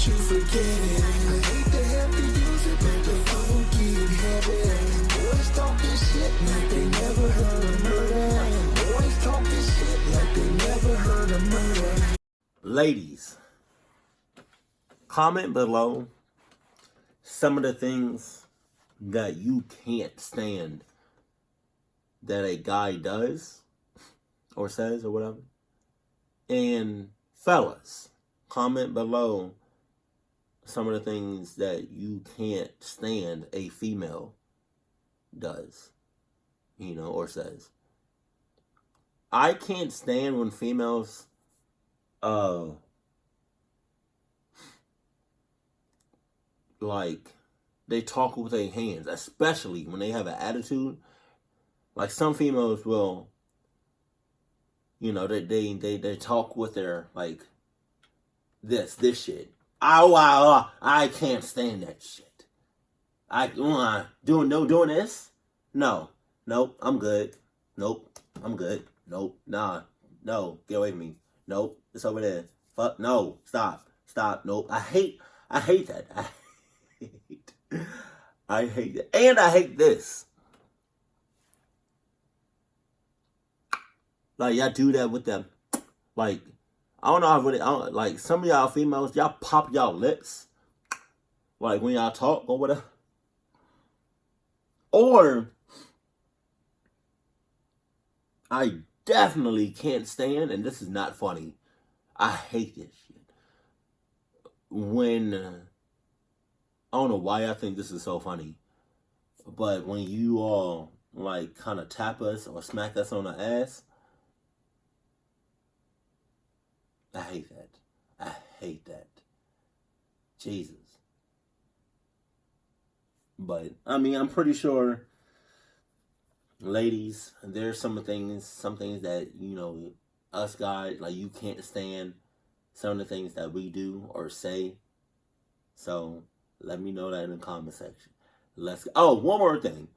you forget it. I hate to have to use it, but the phone keep heavy. Boys talking shit like they never heard of murder. Boys talking shit like they never heard of murder. Ladies, comment below some of the things that you can't stand that a guy does or says or whatever. And fellas, comment below some of the things that you can't stand a female does, or says. I can't stand when females like they talk with their hands, especially when they have an attitude. Like some females will, they talk with their like this shit. I can't stand that shit. Doing this? No. Nope, I'm good. Nope, I'm good. Nope, nah. No, get away from me. Nope, it's over there. Fuck, no, stop. Nope. I hate that. I hate that. And I hate this. Like, y'all do that with them. Like, I don't know like, some of y'all females, y'all pop y'all lips. Like, when y'all talk or whatever. Or, I definitely can't stand, and this is not funny, I hate this shit. When, I don't know why I think this is so funny, but when you all, like, kind of tap us or smack us on the ass, I hate that. I hate that. Jesus. But, I mean, I'm pretty sure, ladies, there's some things that, us guys, like, you can't stand some of the things that we do or say. So, let me know that in the comment section. One more thing.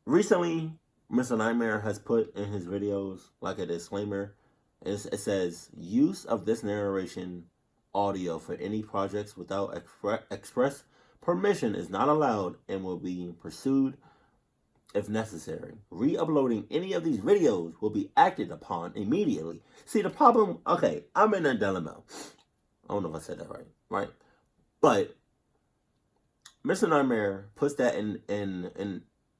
Recently, Mr. Nightmare has put in his videos, like a disclaimer, it says, use of this narration audio for any projects without express permission is not allowed and will be pursued if necessary. Re-uploading any of these videos will be acted upon immediately. See, the problem, okay, I'm in a dilemma. I don't know if I said that right? But Mr. Nightmare puts that in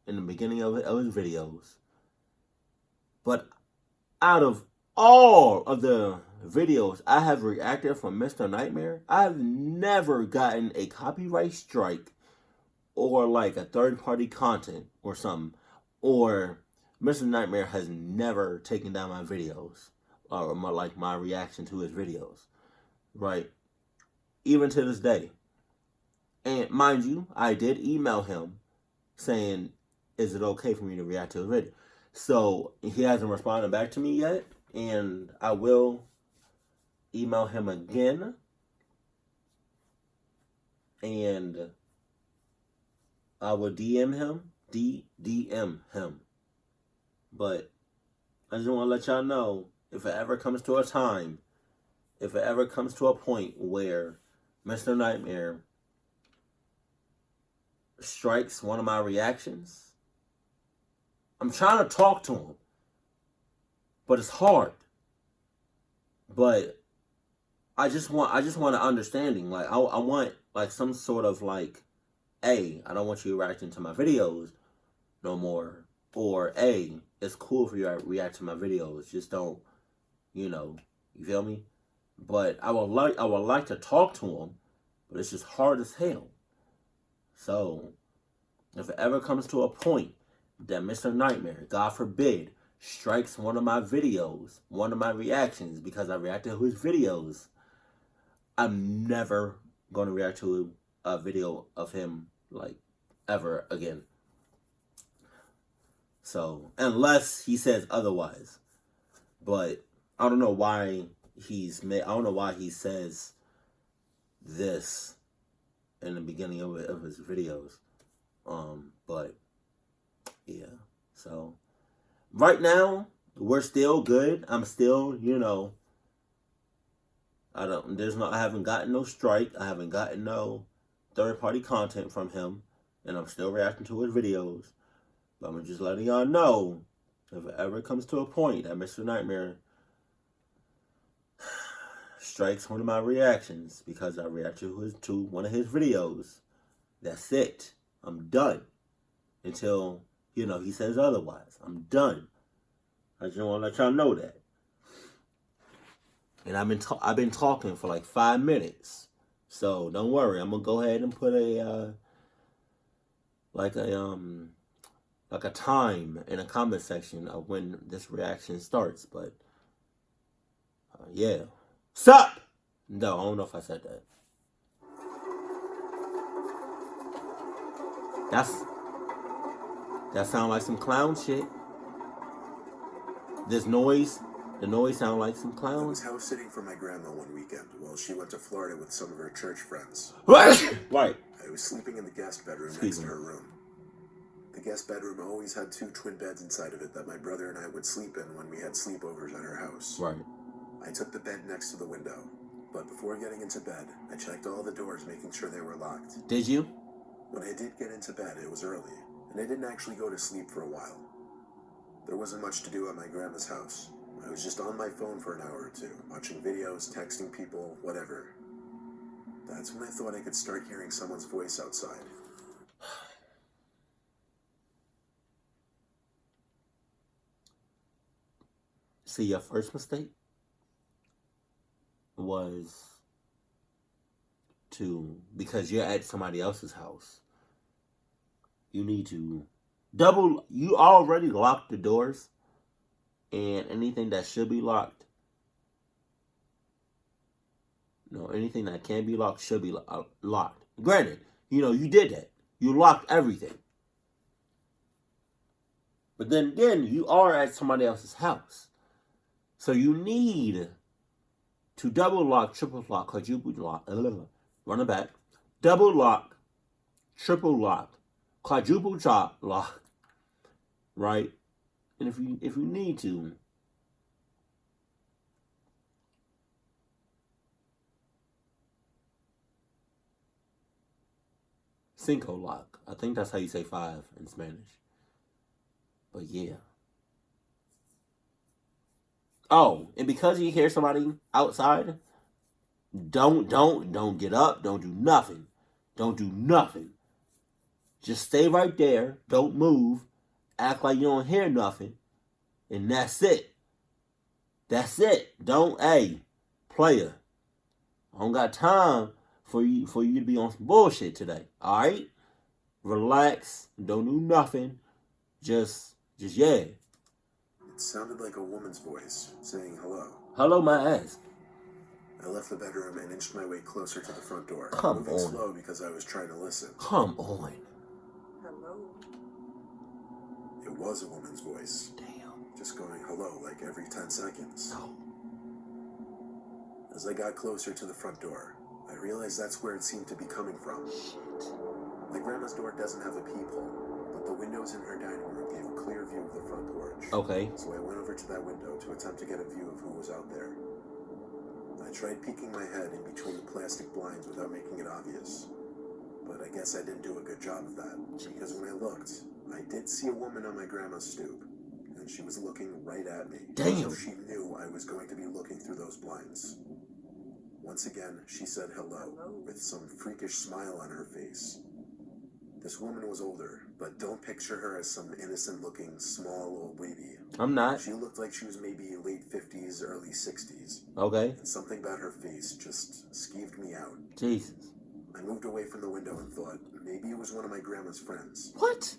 the beginning of his videos. But out of all of the videos I have reacted from Mr. Nightmare, I've never gotten a copyright strike or like a third-party content or something. Or Mr. Nightmare has never taken down my videos or my reaction to his videos. Right? Even to this day. And mind you, I did email him saying, is it okay for me to react to a video? So he hasn't responded back to me yet, and I will email him again, and I will DM him. But I just want to let y'all know, if it ever comes to a time, if it ever comes to a point where Mr. Nightmare strikes one of my reactions, I'm trying to talk to him, but it's hard. But I just want an understanding. Like, I want like some sort of like, A, I don't want you reacting to my videos no more, or A, it's cool for you to react to my videos, just don't, you feel me? But I would like to talk to him, but it's just hard as hell. So if it ever comes to a point that Mr. Nightmare, God forbid, strikes one of my videos, one of my reactions, because I reacted to his videos, I'm never going to react to a video of him, like, ever again. So, unless he says otherwise. But I don't know why he says this in the beginning of his videos. But yeah, so right now we're still good. I'm still, I haven't gotten no strike. I haven't gotten no third-party content from him, and I'm still reacting to his videos. But I'm just letting y'all know, if it ever comes to a point that Mr. Nightmare strikes one of my reactions because I react to one of his videos, that's it. I'm done. Until, he says otherwise. I'm done. I just want to let y'all know that. And I've been talking for like 5 minutes. So don't worry. I'm going to go ahead and put a time in a comment section of when this reaction starts. But yeah. Sup? No, I don't know if I said that. That sound like some clown shit. The noise sound like some clowns. I was house sitting for my grandma one weekend while she went to Florida with some of her church friends. Right. I was sleeping in the guest bedroom next to her room. The guest bedroom always had 2 twin beds inside of it that my brother and I would sleep in when we had sleepovers at her house. Right. I took the bed next to the window, but before getting into bed, I checked all the doors, making sure they were locked. Did you? When I did get into bed, it was early, and I didn't actually go to sleep for a while. There wasn't much to do at my grandma's house. I was just on my phone for an hour or two, watching videos, texting people, whatever. That's when I thought I could start hearing someone's voice outside. See, your first mistake was because you're at somebody else's house, you need to you already locked the doors, and anything that should be locked, anything that can be locked should be locked. Granted, you did that. You locked everything. But then again, you are at somebody else's house. So you need to double lock, triple lock, quadruple lock, run it back, double lock, triple lock, quadruple lock, right? And if you need to, cinco lock. I think that's how you say 5 in Spanish. But yeah. Oh, and because you hear somebody outside, don't get up, don't do nothing. Don't do nothing. Just stay right there, don't move, act like you don't hear nothing, and that's it. That's it. Player. I don't got time for you to be on some bullshit today. Alright? Relax, don't do nothing. Just yeah. It sounded like a woman's voice, saying hello. Hello, my ass. I left the bedroom and inched my way closer to the front door, moving slow because I was trying to listen. Come on. Hello? It was a woman's voice. Damn. Just going hello like every 10 seconds. No. As I got closer to the front door, I realized that's where it seemed to be coming from. My grandma's door doesn't have a peephole, but the windows in her dining room gave a clear view of the front porch. Okay. So I went over to that window to attempt to get a view of who was out there. I tried peeking my head in between the plastic blinds without making it obvious. But I guess I didn't do a good job of that, because when I looked, I did see a woman on my grandma's stoop, and she was looking right at me. Damn. So she knew I was going to be looking through those blinds. Once again, she said hello, with some freakish smile on her face. This woman was older, but don't picture her as some innocent-looking, small old lady. I'm not. She looked like she was maybe late 50s, early 60s. Okay. And something about her face just skeeved me out. Jesus. I moved away from the window and thought, maybe it was one of my grandma's friends. What?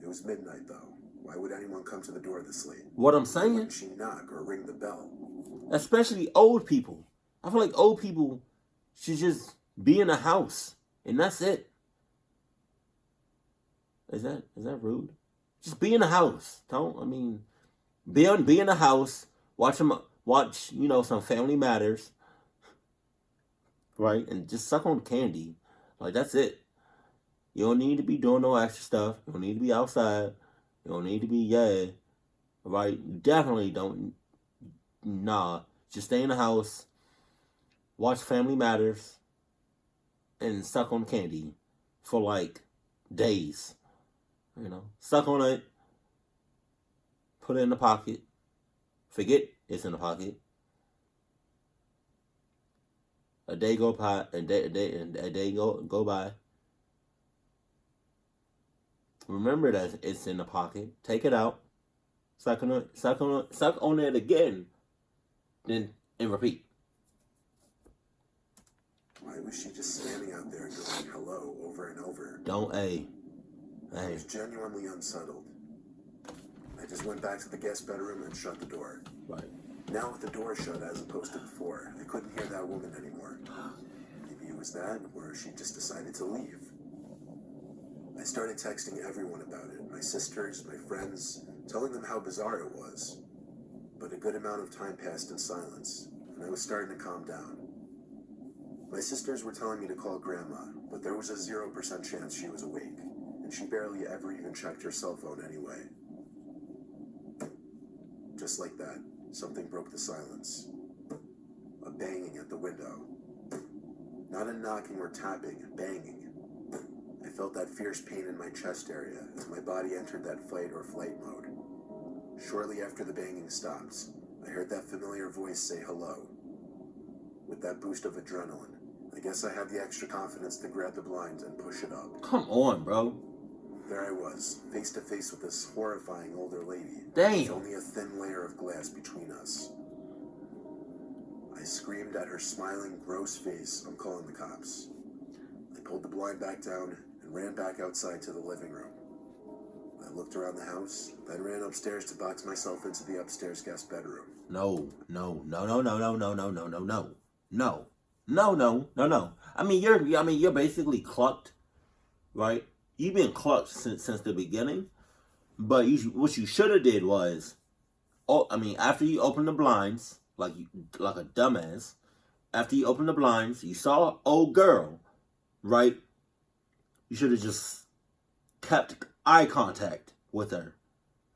It was midnight, though. Why would anyone come to the door this late? What I'm Why saying? wouldn't she knock or ring the bell? Especially old people. I feel like old people should just be in a house, and that's it. Is that rude? Just be in the house. Be in the house. Watch some Family Matters, right? And just suck on candy. Like, that's it. You don't need to be doing no extra stuff. You don't need to be outside. You don't need to be right? You definitely don't. Nah, just stay in the house. watch Family Matters, and suck on candy for like days. You know, suck on it, put it in the pocket, forget it's in the pocket. A day go by, a day go by. Remember that it's in the pocket. Take it out, suck on it again, then and repeat. Why was she just standing out there going hello over and over? Don't I was genuinely unsettled. I just went back to the guest bedroom and shut the door. Right. Now with the door shut as opposed to before, I couldn't hear that woman anymore. Maybe it was that, or she just decided to leave. I started texting everyone about it, my sisters, my friends, telling them how bizarre it was. But a good amount of time passed in silence, and I was starting to calm down. My sisters were telling me to call Grandma, but there was a 0% chance she was awake, and she barely ever even checked her cell phone anyway. Just like that, something broke the silence. A banging at the window. Not a knocking or tapping, banging. I felt that fierce pain in my chest area as my body entered that fight or flight mode. Shortly after the banging stopped, I heard that familiar voice say hello. With that boost of adrenaline, I guess I had the extra confidence to grab the blinds and push it up. Come on, bro. There I was, face to face with this horrifying older lady. Damn. With only a thin layer of glass between us. I screamed at her smiling, gross face, I'm calling the cops. I pulled the blind back down and ran back outside to the living room. I looked around the house, then ran upstairs to box myself into the upstairs guest bedroom. No. I mean, you're basically clucked, right? You've been clucked since the beginning. But what you should have did was, after you open the blinds, like a dumbass, after you open the blinds, you saw old girl, right? You should have just kept eye contact with her,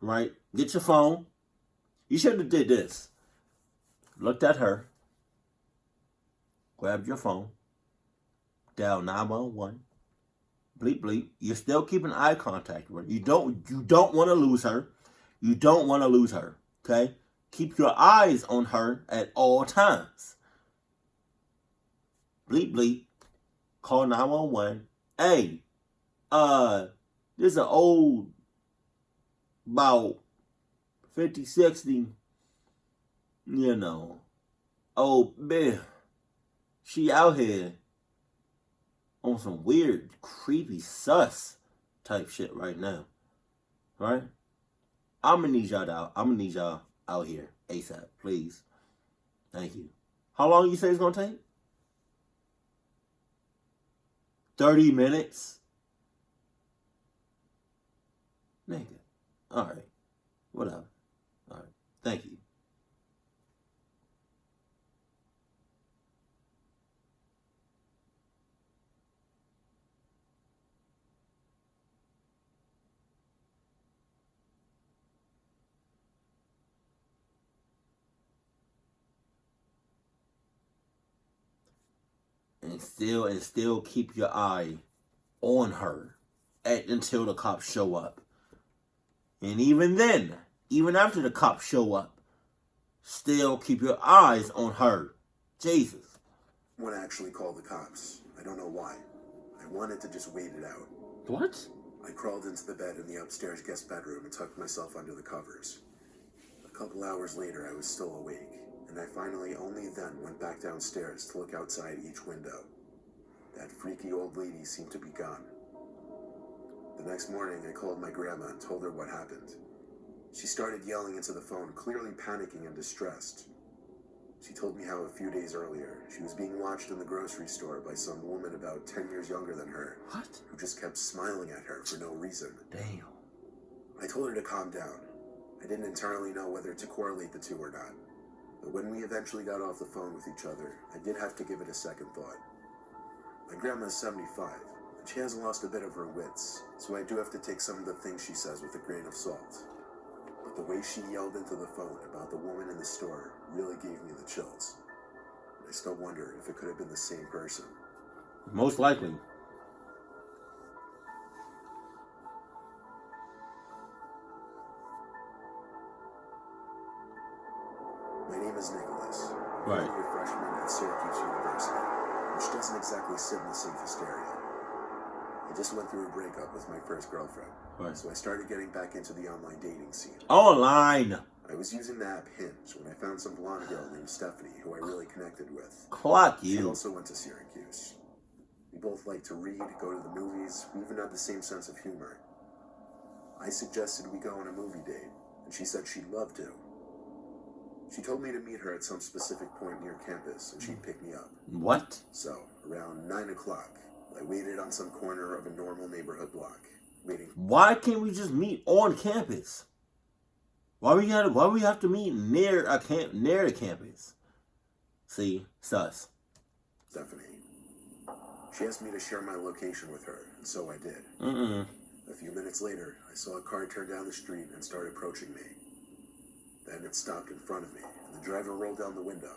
right? Get your phone. You should have did this. Looked at her. Grabbed your phone. Dial 911. Bleep bleep. You're still keeping eye contact with her. You don't want to lose her. You don't want to lose her. Okay? Keep your eyes on her at all times. Bleep bleep. Call 911. Hey, there's an old, about 50, 60, old bitch. She out here on some weird, creepy, sus type shit right now. Right? I'm gonna need y'all out here ASAP, please. Thank you. How long you say it's gonna take? 30 minutes? Nigga. Alright. Whatever. Alright. Thank you. And still keep your eye on her until the cops show up. And even then, even after the cops show up, still keep your eyes on her. Jesus. I want to actually call the cops. I don't know why. I wanted to just wait it out. What? I crawled into the bed in the upstairs guest bedroom and tucked myself under the covers. A couple hours later, I was still awake, and I finally only then went back downstairs to look outside each window. That freaky old lady seemed to be gone. The next morning, I called my grandma and told her what happened. She started yelling into the phone, clearly panicking and distressed. She told me how a few days earlier, she was being watched in the grocery store by some woman about 10 years younger than her. What? Who just kept smiling at her for no reason. Damn. I told her to calm down. I didn't entirely know whether to correlate the two or not. But when we eventually got off the phone with each other, I did have to give it a second thought. My grandma's 75, and she has lost a bit of her wits, so I do have to take some of the things she says with a grain of salt. But the way she yelled into the phone about the woman in the store really gave me the chills. I still wonder if it could have been the same person. Most likely. My name is Nicholas. Right. I'm a freshman at Syracuse University, which doesn't exactly sit in the safest area. I just went through a breakup with my first girlfriend, Right. so I started getting back into the online dating scene. Online. I was using the app Hinge when I found some blonde girl named Stephanie who I really connected with. Clock She you. also went to Syracuse. We both liked to read, go to the movies, we even had the same sense of humor. I suggested we go on a movie date, and she said she'd love to. She told me to meet her at some specific point near campus, and she'd pick me up. What? So, around 9 o'clock, I waited on some corner of a normal neighborhood block, waiting. Why can't we just meet on campus? Why we have to meet near the campus? See, sus. Stephanie. She asked me to share my location with her, and so I did. A few minutes later, I saw a car turn down the street and start approaching me. Then it stopped in front of me, and the driver rolled down the window.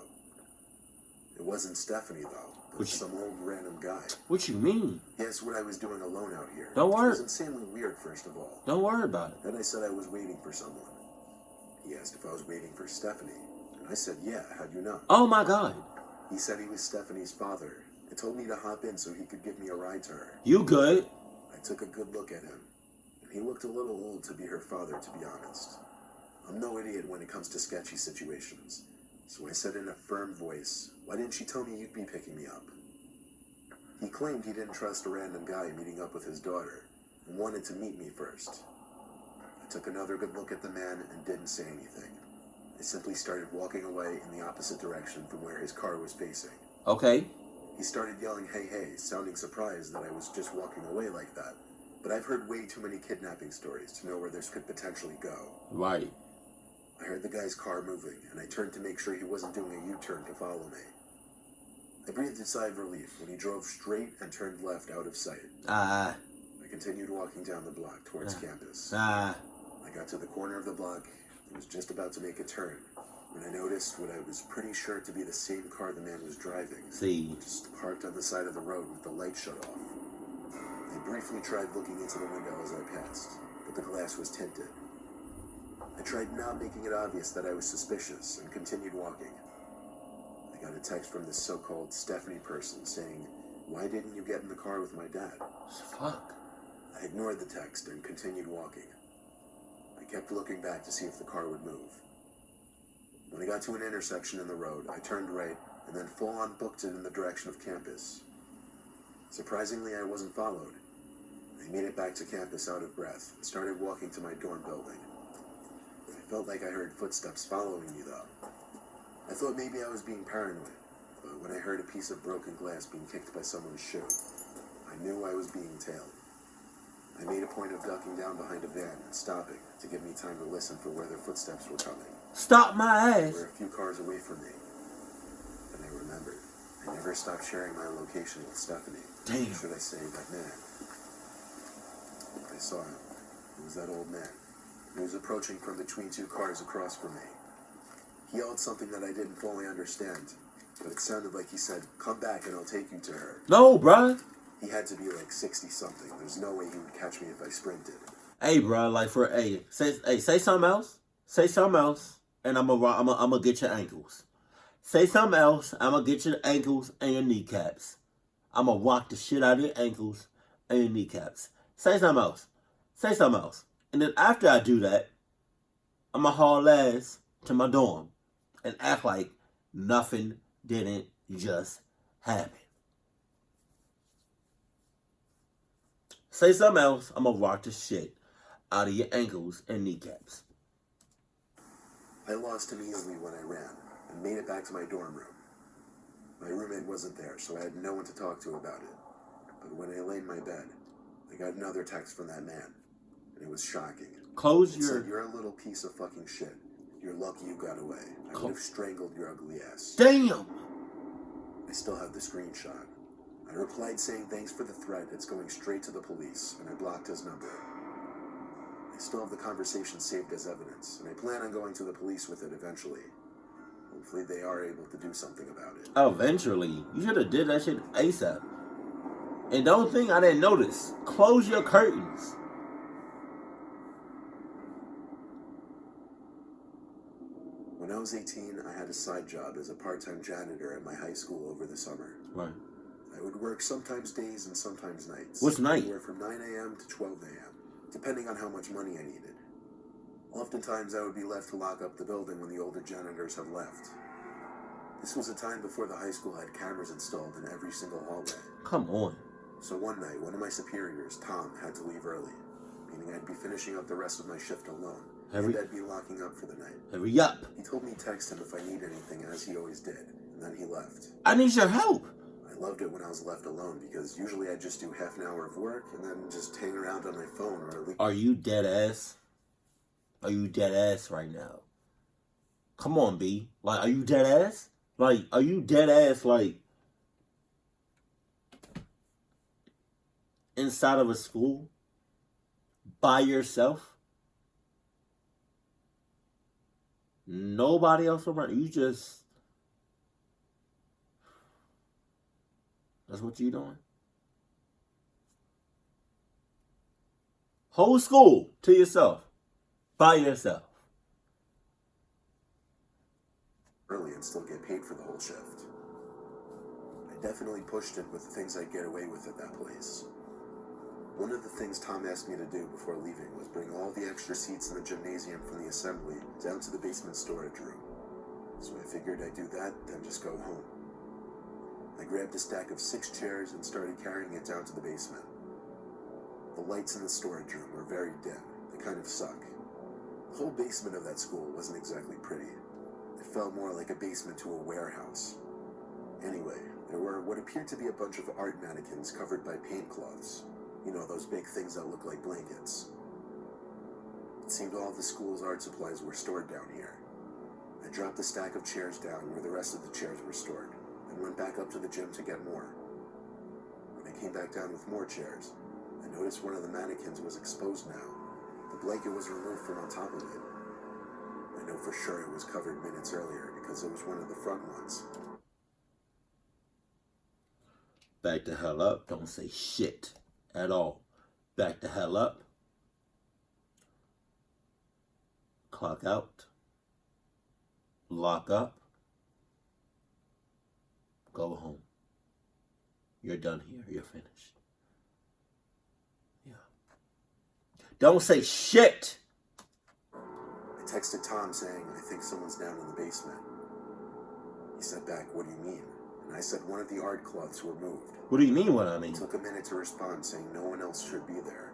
It wasn't Stephanie, though, but some old random guy. What you mean? He asked what I was doing alone out here. Don't worry. It was insanely weird, first of all. Don't worry about it. Then I said I was waiting for someone. He asked if I was waiting for Stephanie, and I said, yeah, how'd you know? Oh my God. He said he was Stephanie's father, and told me to hop in so he could give me a ride to her. You good? I took a good look at him, and he looked a little old to be her father, to be honest. I'm no idiot when it comes to sketchy situations, so I said in a firm voice, why didn't you tell me you'd be picking me up? He claimed he didn't trust a random guy meeting up with his daughter, and wanted to meet me first. I took another good look at the man and didn't say anything. I simply started walking away in the opposite direction from where his car was facing. Okay. He started yelling, hey, hey, sounding surprised that I was just walking away like that. But I've heard way too many kidnapping stories to know where this could potentially go. Right. I heard the guy's car moving, and I turned to make sure he wasn't doing a U-turn to follow me. I breathed a sigh of relief when he drove straight and turned left out of sight. I continued walking down the block towards campus. I got to the corner of the block and was just about to make a turn when I noticed what I was pretty sure to be the same car the man was driving. See. Just parked on the side of the road with the light shut off. I briefly tried looking into the window as I passed, but the glass was tinted. I tried not making it obvious that I was suspicious and continued walking. I got a text from this so-called Stephanie person saying, why didn't you get in the car with my dad? Fuck. I ignored the text and continued walking. I kept looking back to see if the car would move. When I got to an intersection in the road, I turned right and then full-on booked it in the direction of campus. Surprisingly, I wasn't followed. I made it back to campus out of breath and started walking to my dorm building. I felt like I heard footsteps following me, though. I thought maybe I was being paranoid, but when I heard a piece of broken glass being kicked by someone's shoe, I knew I was being tailed. I made a point of ducking down behind a van and stopping to give me time to listen for where their footsteps were coming. Stop my They ass. were a few cars away from me. Then I remembered. I never stopped sharing my location with Stephanie. Damn. Or should I say that man? I saw him. It was that old man. He was approaching from between two cars across from me. He yelled something that I didn't fully understand, but it sounded like he said, come back and I'll take you to her. No, bruh. He had to be like 60-something. There's no way he would catch me if I sprinted. Hey, bruh, like for say something else. Say something else, and I'm gonna get your ankles. Say something else, I'm gonna get your ankles and your kneecaps. I'm gonna rock the shit out of your ankles and your kneecaps. Say something else. Say something else. And then after I do that, I'm gonna haul ass to my dorm and act like nothing didn't just happen. Say something else, I'm gonna rock the shit out of your ankles and kneecaps. I lost him easily when I ran and made it back to my dorm room. My roommate wasn't there, so I had no one to talk to about it. But when I lay in my bed, I got another text from that man, and it was shocking. It said, you're a little piece of fucking shit. You're lucky you got away. I would have strangled your ugly ass. Damn! I still have the screenshot. I replied saying thanks for the threat, it's going straight to the police, and I blocked his number. I still have the conversation saved as evidence, and I plan on going to the police with it eventually. Hopefully they are able to do something about it. Eventually. You should have did that shit ASAP. And the only thing I didn't notice, close your curtains. When I was 18, I had a side job as a part-time janitor at my high school over the summer. Right. I would work sometimes days and sometimes nights. What's night? Anywhere from 9 a.m. to 12 a.m., depending on how much money I needed. Oftentimes, I would be left to lock up the building when the older janitors had left. This was a time before the high school had cameras installed in every single hallway. Come on. So one night, one of my superiors, Tom, had to leave early, meaning I'd be finishing up the rest of my shift alone, and I'd be locking up for the night. Hurry up. He told me to text him if I need anything, as he always did, and then he left. I need your help. I loved it when I was left alone, because usually I'd just do half an hour of work, and then just hang around on my phone, or at least... Are you dead ass? Are you dead ass right now? Come on, B. Like, are you dead ass? Like, are you dead ass, like, inside of a school? By yourself? Nobody else around? You just... That's what you doing? Whole school to yourself. By yourself. Early and still get paid for the whole shift. I definitely pushed it with the things I'd get away with at that place. One of the things Tom asked me to do before leaving was bring all the extra seats in the gymnasium from the assembly down to the basement storage room. So I figured I'd do that, then just go home. I grabbed a stack of 6 chairs and started carrying it down to the basement. The lights in the storage room were very dim. They kind of suck. The whole basement of that school wasn't exactly pretty. It felt more like a basement to a warehouse. Anyway, there were what appeared to be a bunch of art mannequins covered by paint cloths. You know, those big things that look like blankets. It seemed all of the school's art supplies were stored down here. I dropped the stack of chairs down where the rest of the chairs were stored, and went back up to the gym to get more. When I came back down with more chairs, I noticed one of the mannequins was exposed now. The blanket was removed from on top of it. I know for sure it was covered minutes earlier because it was one of the front ones. Back the hell up. Don't say shit at all. Back the hell up. Clock out. Lock up. Go home. You're done here. You're finished. Don't say shit. I texted Tom saying, I think someone's down in the basement. He said back, what do you mean? And I said one of the art cloths were moved. What do you mean what I mean? It took a minute to respond saying no one else should be there.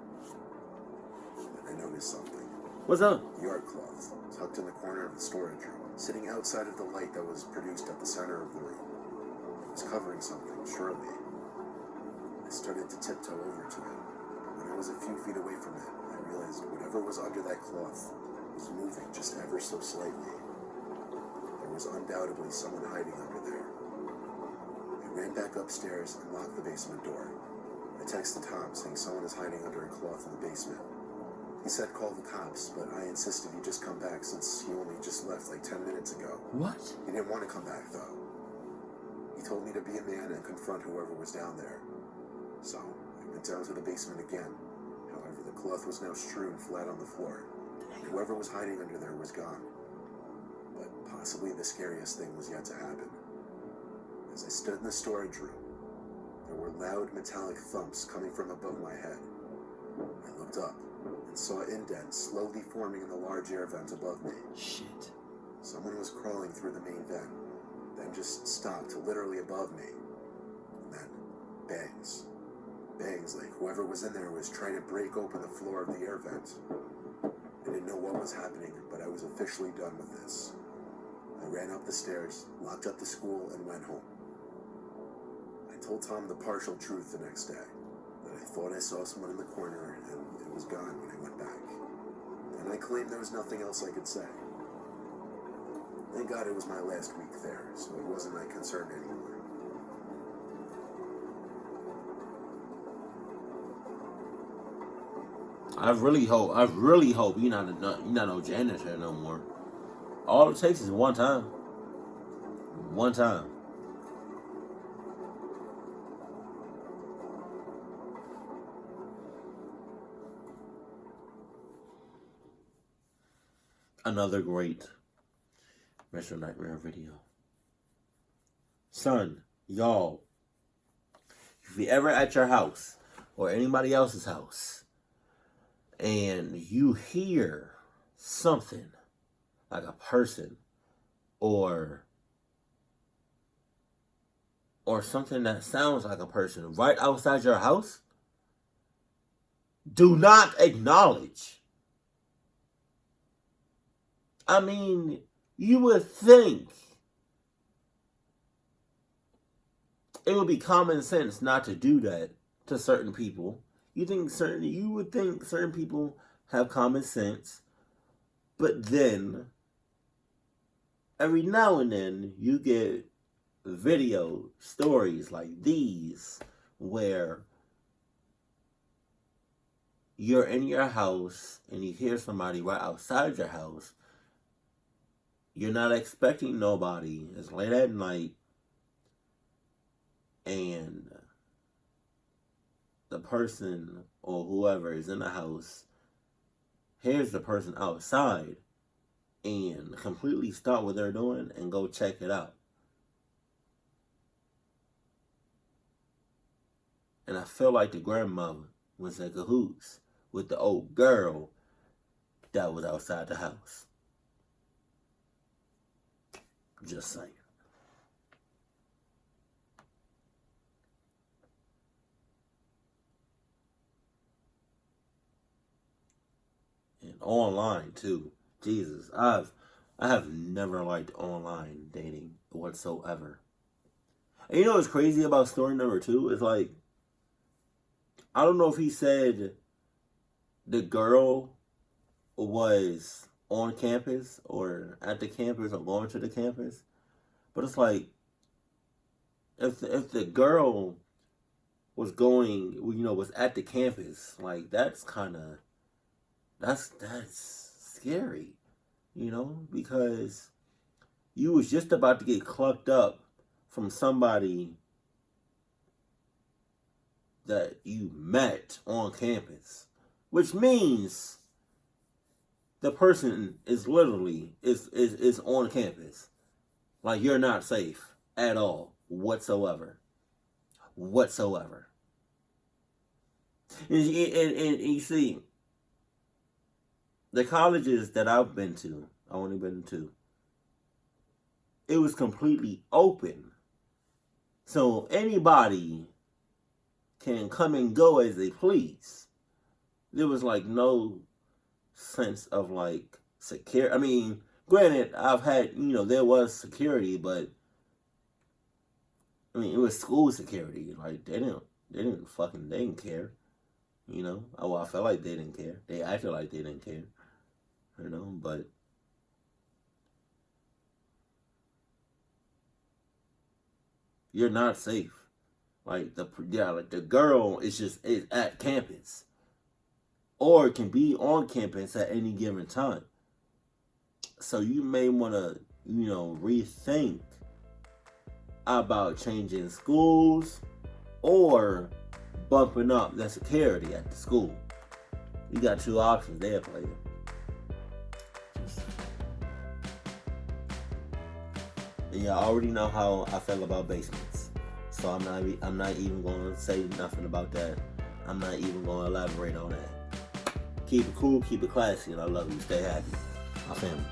Then I noticed something. What's up? The art cloth, tucked in the corner of the storage room, sitting outside of the light that was produced at the center of the room. It was covering something, surely. I started to tiptoe over to it. When I was a few feet away from it, I realized whatever was under that cloth was moving just ever so slightly. There was undoubtedly someone hiding under there. I ran back upstairs and locked the basement door. I texted Tom saying someone is hiding under a cloth in the basement. He said call the cops, but I insisted he just come back since he only just left like 10 minutes ago. What? He didn't want to come back though. He told me to be a man and confront whoever was down there. So I went down to the basement again. However, the cloth was now strewn flat on the floor. Whoever was hiding under there was gone. But possibly the scariest thing was yet to happen. As I stood in the storage room, there were loud metallic thumps coming from above my head. I looked up and saw indents slowly forming in the large air vent above me. Shit. Someone was crawling through the main vent, then just stopped literally above me. And then bangs. Bangs like whoever was in there was trying to break open the floor of the air vent. I didn't know what was happening, but I was officially done with this. I ran up the stairs, locked up the school, and went home. I told Tom the partial truth the next day, that I thought I saw someone in the corner, and it was gone when I went back. And I claimed there was nothing else I could say. Thank God it was my last week there, so it wasn't my concern anymore. I really hope you're not no janitor no more. All it takes is one time. One time. Another great Mr. Nightmare video. Son, y'all, if you're ever at your house or anybody else's house and you hear something like a person or something that sounds like a person right outside your house, do not acknowledge. I mean, you would think it would be common sense not to do that to certain people. You would think certain people have common sense, but then every now and then you get video stories like these where you're in your house and you hear somebody right outside your house. You're not expecting nobody. It's late at night. And the person or whoever is in the house hears the person outside and completely stop what they're doing and go check it out. And I feel like the grandmother was in cahoots with the old girl that was outside the house. Just saying. And online too. Jesus, I have never liked online dating whatsoever. And you know what's crazy about story number 2 is like, I don't know if he said the girl was on campus or at the campus or going to the campus, but it's like if the girl was going, was at the campus, like that's scary, because you was just about to get clucked up from somebody that you met on campus, which means the person is literally is on campus. Like, you're not safe at all whatsoever. And you see, the colleges that I've been to, I've only been to, it was completely open. So anybody can come and go as they please. There was like no sense of like security. I mean, granted, I've had, there was security, but I mean, it was school security. Like, they didn't care. Well, I felt like they didn't care. They acted like they didn't care. But you're not safe. Like the girl is at campus, or it can be on campus at any given time. So you may want to, rethink about changing schools or bumping up the security at the school. You got 2 options there, player. And y'all already know how I feel about basements. So I'm not even going to say nothing about that. I'm not even going to elaborate on that. Keep it cool, keep it classy, and I love you. Stay happy. My family.